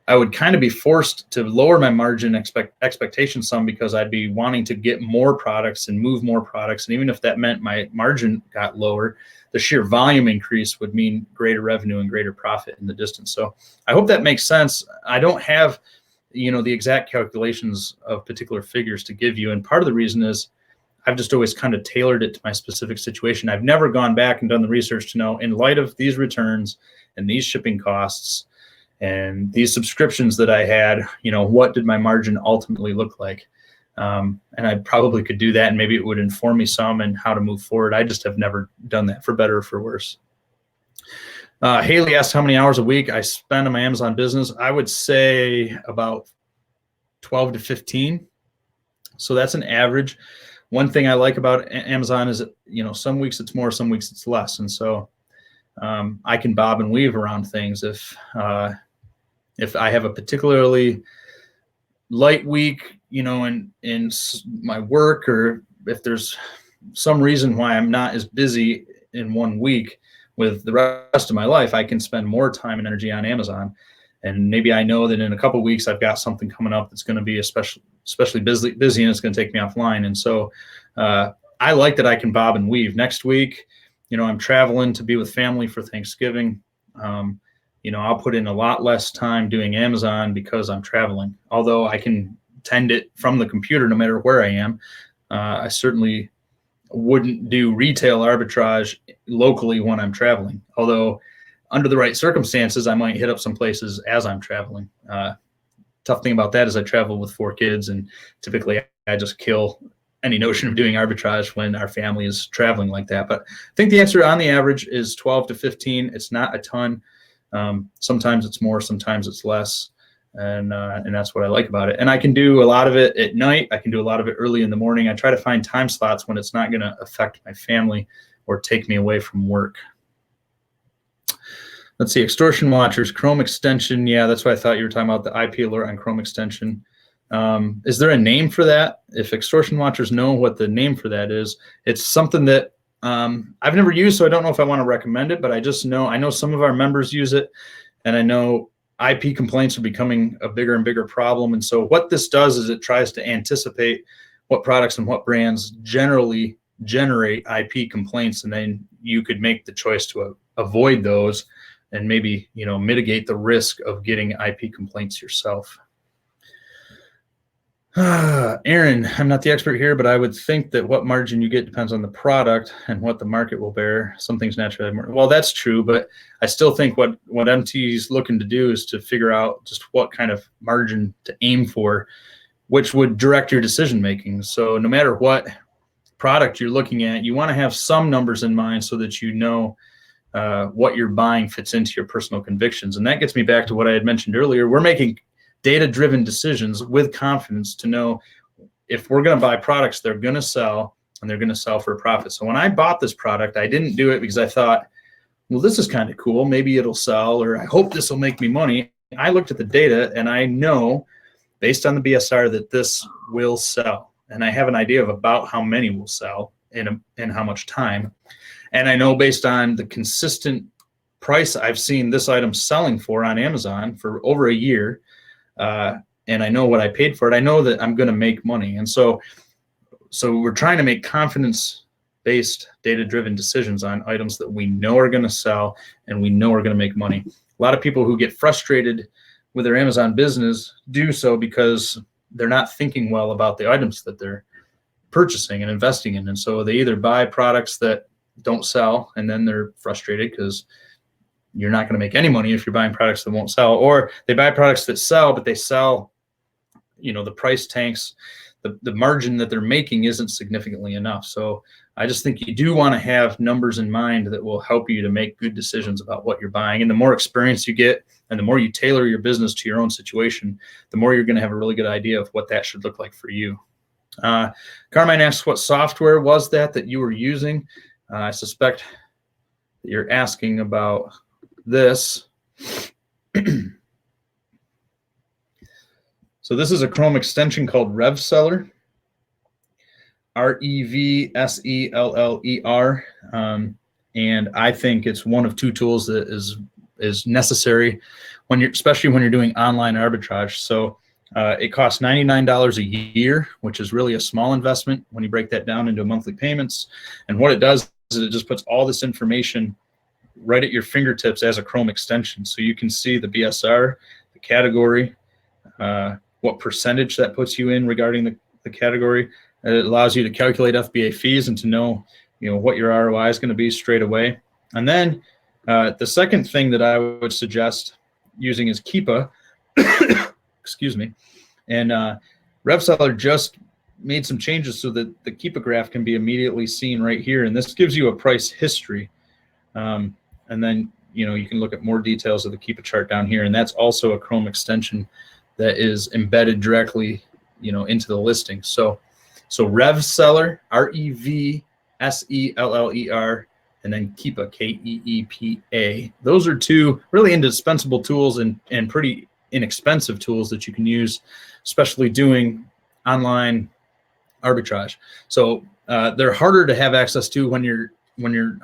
I would kind of be forced to lower my margin expectations some, because I'd be wanting to get more products and move more products. And even if that meant my margin got lower, the sheer volume increase would mean greater revenue and greater profit in the distance. So I hope that makes sense. I don't have, the exact calculations of particular figures to give you. And part of the reason is I've just always kind of tailored it to my specific situation. I've never gone back and done the research to know, in light of these returns and these shipping costs and these subscriptions that I had, what did my margin ultimately look like? And I probably could do that, and maybe it would inform me some and how to move forward. I just have never done that, for better or for worse. Haley asked how many hours a week I spend on my Amazon business. I would say about 12 to 15. So that's an average. One thing I like about Amazon is that, some weeks it's more, some weeks it's less. And so I can bob and weave around things. If I have a particularly light week, in my work, or if there's some reason why I'm not as busy in one week with the rest of my life, I can spend more time and energy on Amazon. And maybe I know that in a couple of weeks, I've got something coming up that's going to be especially busy, and it's going to take me offline. And so I like that I can bob and weave. Next week, I'm traveling to be with family for Thanksgiving. I'll put in a lot less time doing Amazon because I'm traveling, although I can tend it from the computer no matter where I am. I certainly wouldn't do retail arbitrage locally when I'm traveling, although under the right circumstances, I might hit up some places as I'm traveling. Tough thing about that is I travel with 4 kids, and typically I just kill any notion of doing arbitrage when our family is traveling like that. But I think the answer on the average is 12 to 15. It's not a ton. Sometimes it's more, sometimes it's less. And that's what I like about it. And I can do a lot of it at night. I can do a lot of it early in the morning. I try to find time slots when it's not going to affect my family or take me away from work. Let's see, extortion watchers, Chrome extension. Yeah, that's what I thought you were talking about, the IP alert on Chrome extension. Is there a name for that? If extortion watchers know what the name for that is, it's something that I've never used, so I don't know if I want to recommend it, but I know some of our members use it, and I know IP complaints are becoming a bigger and bigger problem. And so what this does is it tries to anticipate what products and what brands generally generate IP complaints, and then you could make the choice to avoid those and maybe mitigate the risk of getting IP complaints yourself. Aaron, I'm not the expert here, but I would think that what margin you get depends on the product and what the market will bear. Some things naturally, well, that's true, but I still think what MT is looking to do is to figure out just what kind of margin to aim for, which would direct your decision making. So no matter what product you're looking at, you want to have some numbers in mind so that what you're buying fits into your personal convictions. And that gets me back to what I had mentioned earlier. We're making data-driven decisions with confidence to know if we're going to buy products, they're going to sell, and they're going to sell for a profit. So when I bought this product, I didn't do it because I thought, well, this is kind of cool. Maybe it'll sell, or I hope this will make me money. I looked at the data, and I know based on the BSR that this will sell. And I have an idea of about how many will sell in how much time. And I know based on the consistent price I've seen this item selling for on Amazon for over a year, and I know what I paid for it, I know that I'm going to make money. And so we're trying to make confidence-based, data-driven decisions on items that we know are going to sell and we know are going to make money. A lot of people who get frustrated with their Amazon business do so because they're not thinking well about the items that they're purchasing and investing in. And so they either buy products that don't sell, and then they're frustrated because you're not going to make any money if you're buying products that won't sell, or they buy products that sell, but they sell, the price tanks, the margin that they're making isn't significantly enough. So I just think you do want to have numbers in mind that will help you to make good decisions about what you're buying. And the more experience you get and the more you tailor your business to your own situation, the more you're going to have a really good idea of what that should look like for you. Carmine asks, what software was that you were using? I suspect that you're asking about this. So this is a Chrome extension called RevSeller. RevSeller, and I think it's one of two tools that is necessary especially when you're doing online arbitrage. So it costs $99 a year, which is really a small investment when you break that down into monthly payments. And what it does is it just puts all this information right at your fingertips as a Chrome extension, so you can see the BSR, the category, what percentage that puts you in regarding the category. It allows you to calculate FBA fees and to know, what your ROI is going to be straight away. And then the second thing that I would suggest using is Keepa. Excuse me. And RevSeller just made some changes so that the Keepa graph can be immediately seen right here. And this gives you a price history. And then, you can look at more details of the Keepa chart down here. And that's also a Chrome extension that is embedded directly, into the listing. So RevSeller, RevSeller, and then Keepa, Keepa. Those are two really indispensable tools and pretty inexpensive tools that you can use, especially doing online arbitrage. So they're harder to have access to when you're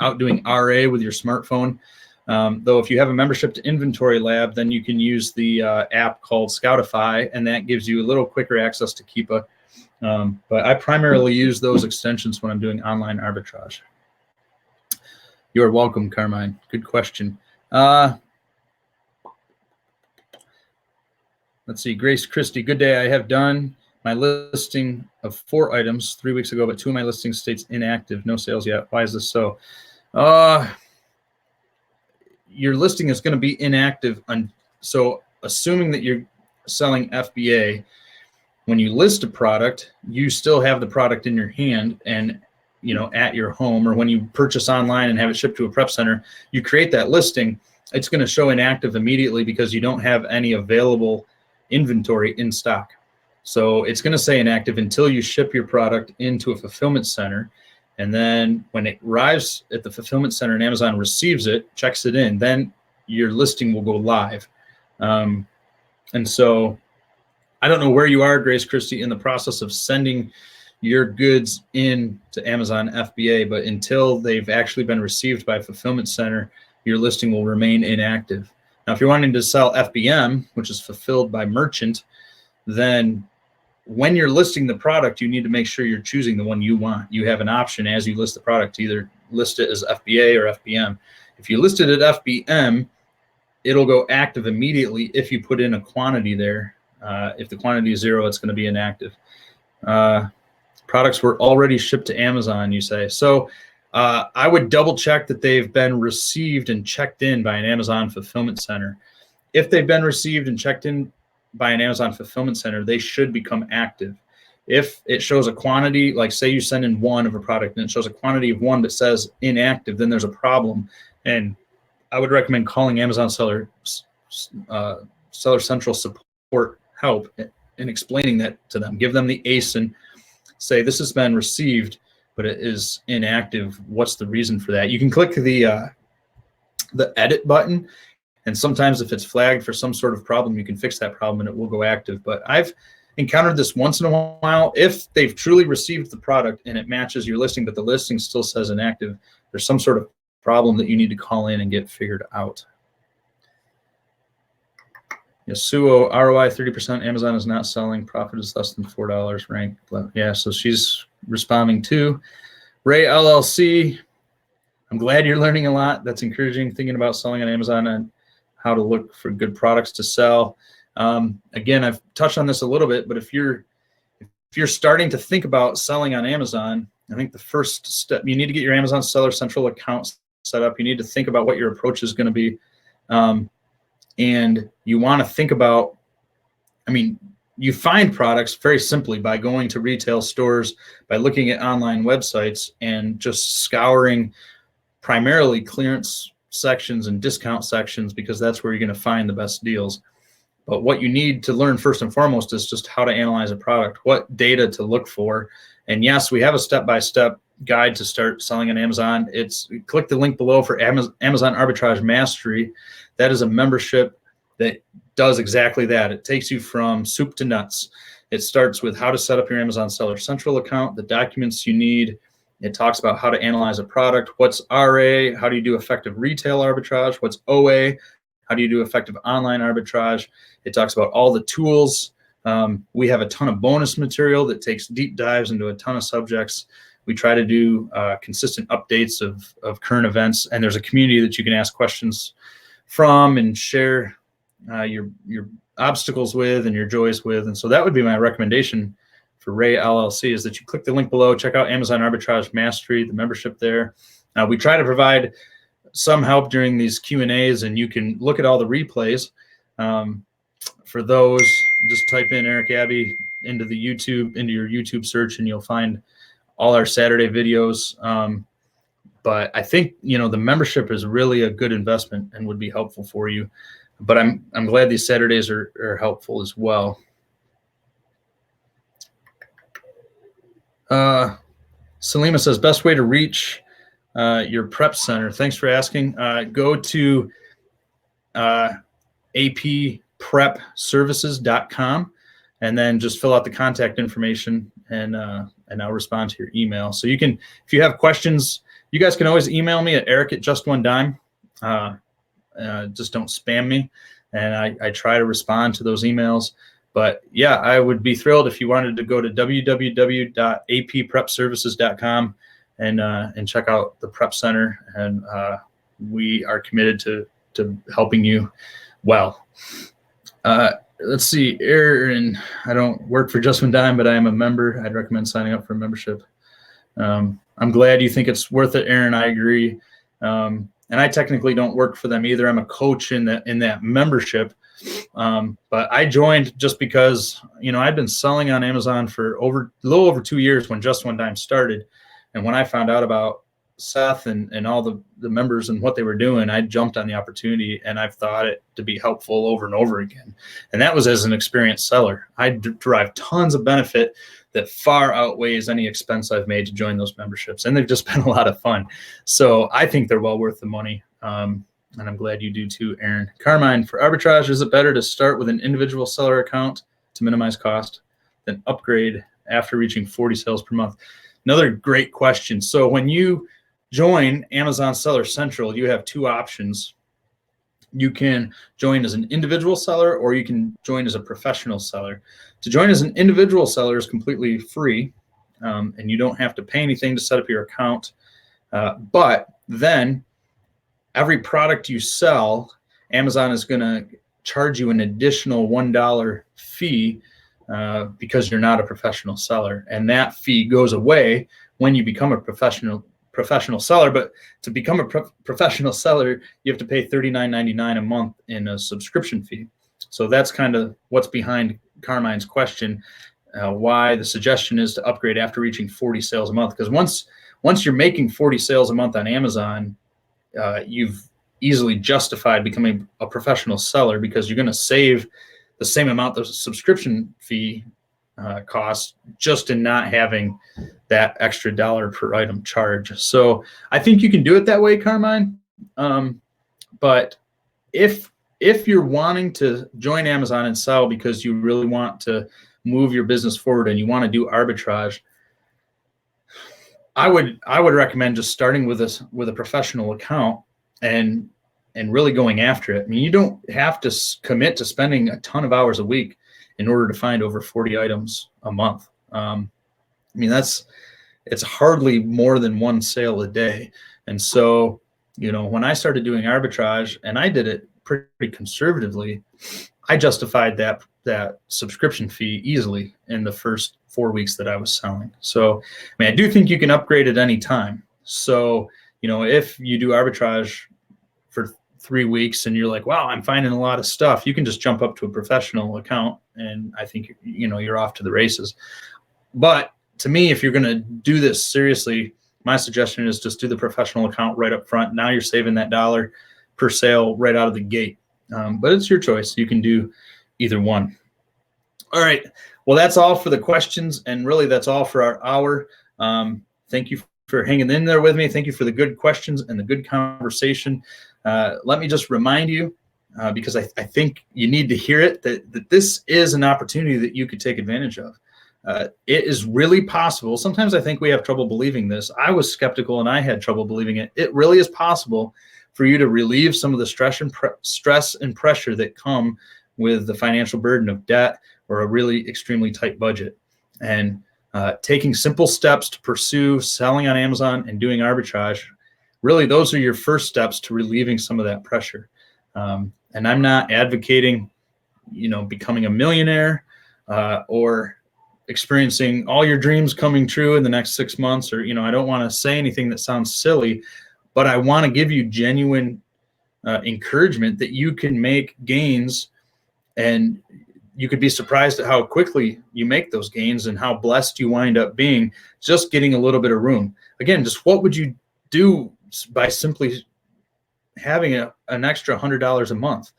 out doing RA with your smartphone. Though if you have a membership to Inventory Lab, then you can use the app called Scoutify, and that gives you a little quicker access to Keepa. But I primarily use those extensions when I'm doing online arbitrage. You're welcome, Carmine. Good question. Let's see. Grace Christie, good day. I have done my listing of 4 items 3 weeks ago, but 2 of my listings states inactive. No sales yet. Why is this so? Your listing is going to be inactive. So assuming that you're selling FBA, when you list a product, you still have the product in your hand and, at your home, or when you purchase online and have it shipped to a prep center, you create that listing, it's going to show inactive immediately because you don't have any available inventory in stock. So it's going to say inactive until you ship your product into a fulfillment center. And then when it arrives at the fulfillment center and Amazon receives it, checks it in, then your listing will go live. And so I don't know where you are, Grace Christie, in the process of sending your goods in to Amazon FBA, but until they've actually been received by a fulfillment center, your listing will remain inactive. Now, if you're wanting to sell FBM, which is fulfilled by merchant, then when you're listing the product, you need to make sure you're choosing the one you want. You have an option as you list the product to either list it as FBA or FBM. If you list it at FBM, it'll go active immediately if you put in a quantity there. If the quantity is 0, it's going to be inactive. Products were already shipped to Amazon, you say. So I would double check that they've been received and checked in by an Amazon fulfillment center. If they've been received and checked in by an Amazon fulfillment center, they should become active. If it shows a quantity, like say you send in 1 of a product and it shows a quantity of 1 that says inactive, then there's a problem. And I would recommend calling Amazon Seller Central Support Help and explaining that to them. Give them the ASIN, say this has been received, but it is inactive. What's the reason for that? You can click the edit button, and sometimes if it's flagged for some sort of problem, you can fix that problem and it will go active. But I've encountered this once in a while. If they've truly received the product and it matches your listing, but the listing still says inactive, there's some sort of problem that you need to call in and get figured out. Yasuo, ROI 30%, Amazon is not selling, profit is less than $4, rank. Yeah, so she's responding too. Ray LLC, I'm glad you're learning a lot. That's encouraging, thinking about selling on Amazon and how to look for good products to sell. Again, I've touched on this a little bit, but if you're starting to think about selling on Amazon, I think the first step, you need to get your Amazon Seller Central account set up. You need to think about what your approach is going to be. And you want to think about, you find products very simply by going to retail stores, by looking at online websites, and just scouring primarily clearance sections and discount sections, because that's where you're going to find the best deals. But what you need to learn first and foremost is just how to analyze a product, what data to look for. And yes, we have a step-by-step guide to start selling on Amazon. Click the link below for Amazon Arbitrage Mastery. That is a membership that does exactly that. It takes you from soup to nuts. It starts with how to set up your Amazon Seller Central account, the documents you need. It talks about how to analyze a product. What's RA? How do you do effective retail arbitrage? What's OA? How do you do effective online arbitrage? It talks about all the tools. We have a ton of bonus material that takes deep dives into a ton of subjects. We try to do consistent updates of current events, and there's a community that you can ask questions from and share your obstacles with and your joys with. And so that would be my recommendation for Ray LLC, is that you click the link below, check out Amazon Arbitrage Mastery, the membership there. We try to provide some help during these Q&As, and you can look at all the replays. For those, just type in Eric Abbey into your YouTube search, and you'll find all our Saturday videos. But I think, the membership is really a good investment and would be helpful for you. But I'm glad these Saturdays are helpful as well. Salima says, best way to reach your prep center. Thanks for asking. Go to apprepservices.com and then just fill out the contact information, and I'll respond to your email. So you can, if you have questions, you guys can always email me at eric@justonedime. Just don't spam me, and I try to respond to those emails. But yeah, I would be thrilled if you wanted to go to www.apprepservices.com and check out the Prep Center, and we are committed to helping you well. Let's see, Aaron, I don't work for Just One Dime, but I am a member. I'd recommend signing up for a membership. I'm glad you think it's worth it, Aaron. I agree. And I technically don't work for them either. I'm a coach in that membership. But I joined just because, I'd been selling on Amazon for a little over 2 years when Just One Dime started. And when I found out about Seth and all the members and what they were doing, I jumped on the opportunity, and I've thought it to be helpful over and over again. And that was as an experienced seller. I derive tons of benefit that far outweighs any expense I've made to join those memberships. And they've just been a lot of fun. So I think they're well worth the money. And I'm glad you do too, Aaron. Carmine, for arbitrage, is it better to start with an individual seller account to minimize cost, then upgrade after reaching 40 sales per month? Another great question. So when you join Amazon Seller Central, you have two options. You can join as an individual seller, or you can join as a professional seller. To join as an individual seller is completely free, and you don't have to pay anything to set up your account. But then every product you sell, Amazon is going to charge you an additional $1 fee because you're not a professional seller. And that fee goes away when you become a professional seller. But to become a professional seller, you have to pay $39.99 a month in a subscription fee. So that's kind of what's behind Carmine's question, why the suggestion is to upgrade after reaching 40 sales a month. Because once you're making 40 sales a month on Amazon, you've easily justified becoming a professional seller, because you're going to save the same amount the subscription fee costs just in not having that extra $1 per item charge. So I think you can do it that way, Carmine. But if you're wanting to join Amazon and sell because you really want to move your business forward and you want to do arbitrage, I would recommend just starting with a professional account and really going after it. I mean, you don't have to commit to spending a ton of hours a week in order to find over 40 items a month. It's hardly more than one sale a day. And so, when I started doing arbitrage, and I did it pretty conservatively, I justified that subscription fee easily in the first 4 weeks that I was selling. So, I do think you can upgrade at any time. So, if you do arbitrage for 3 weeks and you're like, wow, I'm finding a lot of stuff, you can just jump up to a professional account, and I think, you're off to the races. But to me, if you're going to do this seriously, my suggestion is just do the professional account right up front. Now you're saving that $1 per sale right out of the gate. But it's your choice. You can do either one. All right. Well, that's all for the questions, and really that's all for our hour. Thank you for hanging in there with me. Thank you for the good questions and the good conversation. Let me just remind you, because I think you need to hear it, that this is an opportunity that you could take advantage of. It is really possible. Sometimes I think we have trouble believing this. I was skeptical and I had trouble believing it. It really is possible for you to relieve some of the stress and pressure that come with the financial burden of debt or a really extremely tight budget. And taking simple steps to pursue selling on Amazon and doing arbitrage, really those are your first steps to relieving some of that pressure. And I'm not advocating, becoming a millionaire or experiencing all your dreams coming true in the next 6 months, or, I don't want to say anything that sounds silly, but I want to give you genuine encouragement that you can make gains, and you could be surprised at how quickly you make those gains and how blessed you wind up being just getting a little bit of room. Again, just what would you do by simply having an extra $100 a month?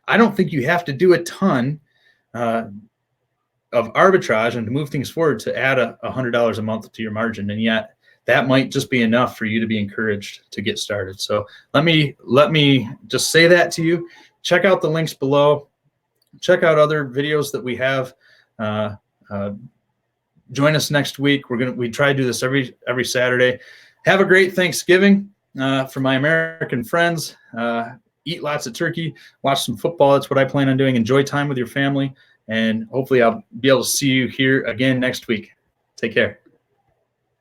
I don't think you have to do a ton of arbitrage and to move things forward to add $100 a month to your margin, and yet that might just be enough for you to be encouraged to get started. So let me just say that to you. Check out the links below. Check out other videos that we have. Join us next week. We try to do this every Saturday. Have a great Thanksgiving for my American friends. Eat lots of turkey. Watch some football. That's what I plan on doing. Enjoy time with your family. And hopefully I'll be able to see you here again next week. Take care.